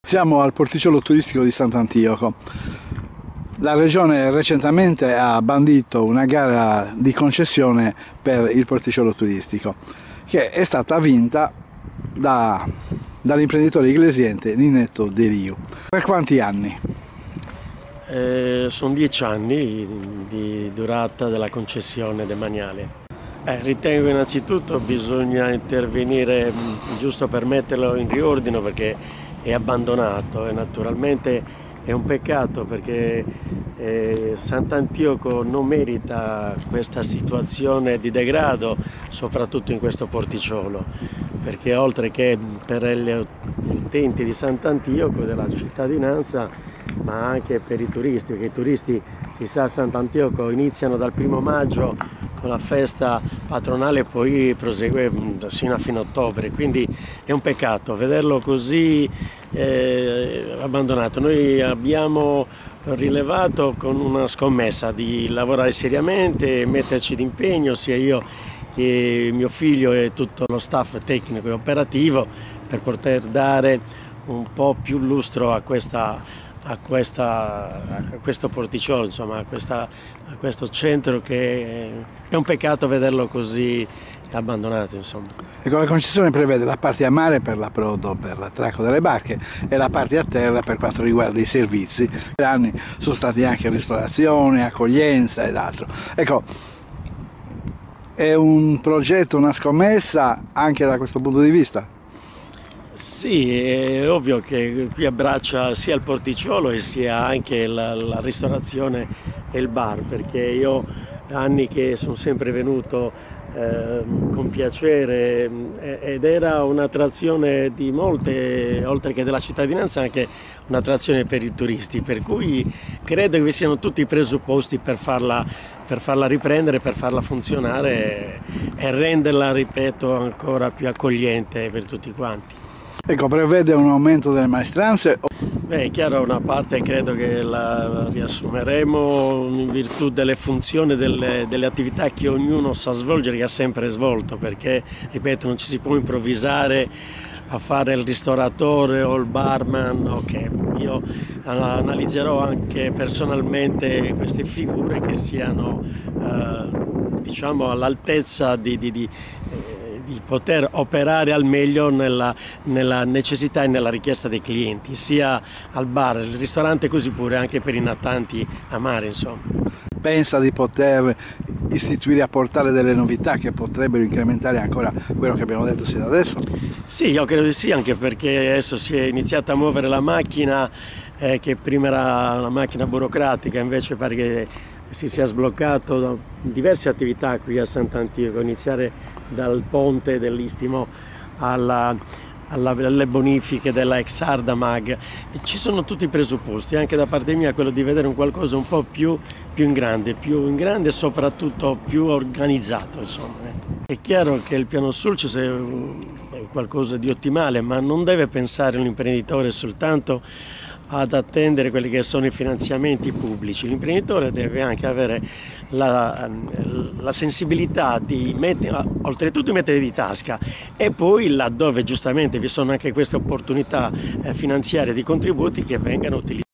Siamo al porticciolo turistico di Sant'Antioco. La Regione recentemente ha bandito una gara di concessione per il porticciolo turistico, che è stata vinta dall'imprenditore iglesiente Ninetto De Riu. Per quanti anni? Sono 10 anni di durata della concessione demaniale. Ritengo innanzitutto bisogna intervenire giusto per metterlo in riordino, perché è abbandonato e naturalmente è un peccato, perché Sant'Antioco non merita questa situazione di degrado, soprattutto in questo porticciolo, perché oltre che per gli utenti di Sant'Antioco, della cittadinanza, ma anche per i turisti, perché i turisti, si sa, a Sant'Antioco iniziano dal 1° maggio con la festa patronale e poi prosegue sino a fine ottobre, quindi è un peccato vederlo così abbandonato. Noi abbiamo rilevato con una scommessa di lavorare seriamente, metterci d'impegno, sia io che mio figlio e tutto lo staff tecnico e operativo, per poter dare un po' più lustro a questo porticciolo, insomma, a questo centro, che è un peccato vederlo così abbandonato, insomma. Ecco, la concessione prevede la parte a mare per l'approdo, per l'attracco delle barche, e la parte a terra per quanto riguarda i servizi. Per anni sono stati anche ristorazione, accoglienza ed altro. Ecco, è un progetto, una scommessa anche da questo punto di vista? Sì, è ovvio che qui abbraccia sia il porticciolo e sia anche la ristorazione e il bar, perché io anni che sono sempre venuto con piacere, ed era un'attrazione di molte, oltre che della cittadinanza, anche un'attrazione per i turisti, per cui credo che vi siano tutti i presupposti per farla riprendere, per farla funzionare e renderla, ripeto, ancora più accogliente per tutti quanti. Ecco, prevede un aumento delle maestranze? È chiaro, una parte credo che la riassumeremo in virtù delle funzioni, delle attività che ognuno sa svolgere, che ha sempre svolto, perché, ripeto, non ci si può improvvisare a fare il ristoratore o il barman. Ok, io analizzerò anche personalmente queste figure che siano diciamo all'altezza di poter operare al meglio nella necessità e nella richiesta dei clienti, sia al bar, al ristorante, così pure anche per i natanti a mare, insomma. Pensa di poter istituire a portare delle novità che potrebbero incrementare ancora quello che abbiamo detto sino adesso? Sì, io credo di sì, anche perché adesso si è iniziata a muovere la macchina, che prima era una macchina burocratica, invece pare che si sia sbloccato diverse attività qui a Sant'Antioco, a iniziare dal ponte dell'Istimo alle bonifiche della ex Ardamag. Ci sono tutti i presupposti, anche da parte mia, quello di vedere un qualcosa un po' più in grande e soprattutto più organizzato, insomma. È chiaro che il piano Sulcis è qualcosa di ottimale, ma non deve pensare l'imprenditore soltanto ad attendere quelli che sono i finanziamenti pubblici. L'imprenditore deve anche avere la sensibilità di oltretutto mettere di tasca, e poi laddove giustamente vi sono anche queste opportunità finanziarie di contributi, che vengano utilizzate.